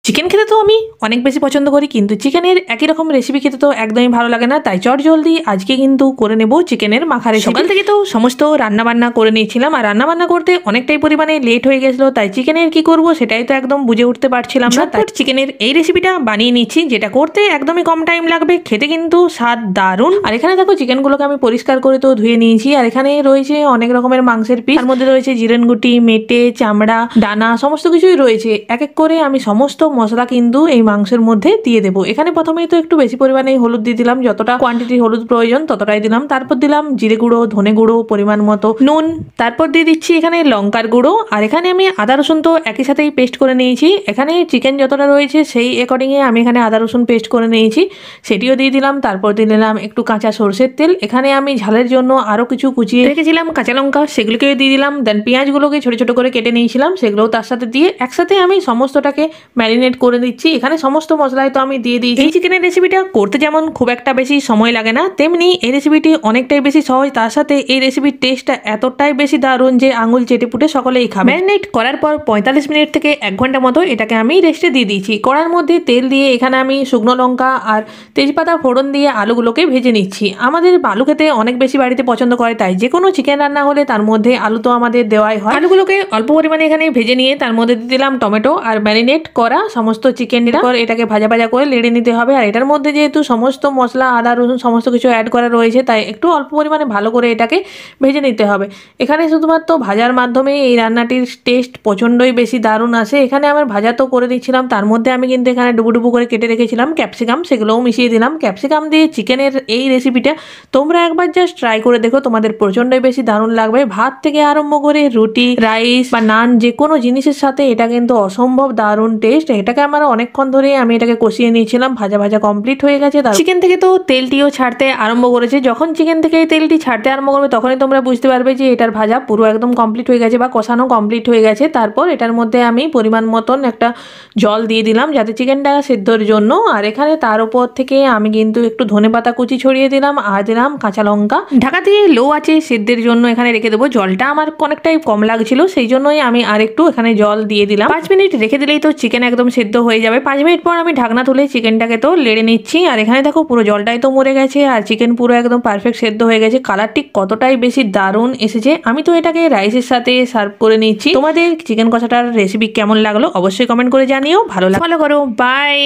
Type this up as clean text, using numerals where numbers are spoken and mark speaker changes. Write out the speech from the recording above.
Speaker 1: Chicken খেতে তো আমি অনেক বেশি পছন্দ করি, কিন্তু চিকেনের একই রকম রেসিপি খেতে তো একদমই ভালো লাগে না। তাই চট জলদি আজকে কিন্তু করে নেব চিকেনের মাখা রেসিপি। সকাল থেকে তো সমস্ত রান্নাবান্না করে নিয়েছিলাম, আর রান্নাবান্না করতে অনেকটাই পরিমাণে লেট হয়ে গেছিলো, তাই চিকেনের কি করব সেটাই তো একদম বুঝে উঠতে পারছিলাম না। তাই চিকেনের এই রেসিপিটা বানিয়ে নিচ্ছি, যেটা করতে একদমই কম টাইম লাগবে, খেতে কিন্তু স্বাদ দারুণ। আর এখানে দেখো চিকেনগুলোকে আমি পরিষ্কার করে তো ধুয়ে নিয়েছি, আর এখানে রয়েছে অনেক রকমের মাংসের পিস, তার মধ্যে রয়েছে জিরেনগুটি, মেটে, চামড়া, ডানা, সমস্ত কিছুই রয়েছে। এক এক করে আমি সমস্ত মশলা কিন্তু এই মাংসের মধ্যে দিয়ে দেবো। এখানে প্রথমেই তো একটু বেশি পরিমাণে হলুদ দিয়ে দিলাম, যতটা কোয়ান্টিটি হলুদ প্রয়োজন ততটাই দিলাম। তারপর দিলাম জিরে গুঁড়ো, ধনে গুঁড়ো, পরিমাণ মতো নুন, তারপর দিয়ে দিচ্ছি এখানে লঙ্কার গুঁড়ো। আর এখানে আমি আদা রসুন তো একই সাথেই পেস্ট করে নিয়েছি। এখানে চিকেন যতটা রয়েছে সেই অ্যাকর্ডিংয়ে আমি এখানে আদা রসুন পেস্ট করে নিয়েছি, সেটিও দিয়ে দিলাম। তারপর দিয়ে দিলাম একটু কাঁচা সরষের তেল। এখানে আমি ঝালের জন্য আরও কিছু কুচিয়ে রেখেছিলাম কাঁচা লঙ্কা, সেগুলোকে দিয়ে দিলাম। দেন পেঁয়াজগুলোকে ছোটো ছোটো করে কেটে নিয়েছিলাম, সেগুলোও তার সাথে দিয়ে একসাথে আমি সমস্তটাকে ম্যারিনেট করে দিচ্ছি। এখানে সমস্ত মশলাই তো আমি দিয়ে দিয়েছি। এই চিকেনের রেসিপিটা করতে যেমন খুব একটা বেশি সময় লাগে না, তেমনি এই রেসিপিটি অনেকটাই বেশি সহজ। তার সাথে এই রেসিপির টেস্টটা এতটাই বেশি দারুণ যে আঙুল চেটে পুটে সকলেই খাবে। ম্যারিনেট করার পর 45 মিনিট থেকে 1 ঘন্টা মতো এটাকে আমি রেস্টে দিয়ে দিয়েছি। কড়ার মধ্যে তেল দিয়ে এখানে আমি শুকনো লঙ্কা আর তেজপাতা ফোড়ন দিয়ে আলুগুলোকে ভেজে নিচ্ছি। আমাদের আলু খেতে অনেক বেশি বাড়িতে পছন্দ করে, তাই যে কোনো চিকেন রান্না হলে তার মধ্যে আলু তো আমাদের দেওয়াই হয়। আলুগুলোকে অল্প পরিমাণে এখানে ভেজে নিয়ে তার মধ্যে দিয়ে দিলাম টমেটো আর ম্যারিনেট করা সমস্ত চিকেন। এটাকে ভাজা ভাজা করে লেড়ে নিতে হবে। আর এটার মধ্যে যেহেতু সমস্ত মশলা, আদা রসুন সমস্ত কিছু অ্যাড করা রয়েছে, তাই একটু অল্প পরিমাণে ভালো করে এটাকে ভেজে নিতে হবে। এখানে শুধুমাত্র ভাজার মাধ্যমে এই রান্নাটির টেস্ট প্রচণ্ডই বেশি দারুণ আসে। এখানে আমার ভাজা তো করে দিচ্ছিলাম, তার মধ্যে আমি কিন্তু এখানে ডুবু ডুবু করে কেটে রেখেছিলাম ক্যাপসিকাম, সেগুলোও মিশিয়ে দিলাম। ক্যাপসিকাম দিয়ে চিকেনের এই রেসিপিটা তোমরা একবার জাস্ট ট্রাই করে দেখো, তোমাদের প্রচণ্ডই বেশি দারুণ লাগবে। ভাত থেকে আরম্ভ করে রুটি, রাইস বা নান, যে কোনো জিনিসের সাথে এটা কিন্তু অসম্ভব দারুণ টেস্ট। এটাকে আমার অনেকক্ষণ ধরে আমি এটাকে কষিয়ে নিয়েছিলাম। ভাজা ভাজা কমপ্লিট হয়ে গেছে। চিকেন থেকে তো তেলটিও ছাড়তে আরম্ভ করেছে। যখন চিকেন থেকে তেলটি ছাড়তে আরম্ভ করবে তখনই তোমরা বুঝতে পারবে যে এটার ভাজা পুরো একদম কমপ্লিট হয়ে গেছে বা কষানো কমপ্লিট হয়ে গেছে। তারপর এটার মধ্যে আমি পরিমাণ মতন একটা জল দিয়ে দিলাম যাতে চিকেনটা সেদ্ধর জন্য। আর এখানে তার উপর থেকে আমি কিন্তু একটু ধনেপাতা কুচি ছড়িয়ে দিলাম আর দিলাম কাঁচা লঙ্কা। ঢাকা দিয়ে লো আছে সেদ্ধের জন্য এখানে রেখে দেবো। জলটা আমার অনেকটাই কম লাগছিল, সেই জন্যই আমি আর একটু এখানে জল দিয়ে দিলাম। 5 মিনিট রেখে দিলেই তো চিকেন একদম সেদ্ধ হয়ে যাবে। 5 মিনিট পর আমি ঢাকনা তুলে চিকেনটাকে তো লেড়ে নিচ্ছি। আর এখানে দেখো পুরো জলটাই তো মরে গেছে আর চিকেন পুরো একদম পারফেক্ট সেদ্ধ হয়ে গেছে। কালারটি কতটাই বেশি দারুণ এসেছে। আমি তো এটাকে রাইসের সাথে সার্ভ করে নিচ্ছি। তোমাদের চিকেন কষাটার রেসিপি কেমন লাগলো অবশ্যই কমেন্ট করে জানিও। ভালো লাগলে ফলো করো। বাই।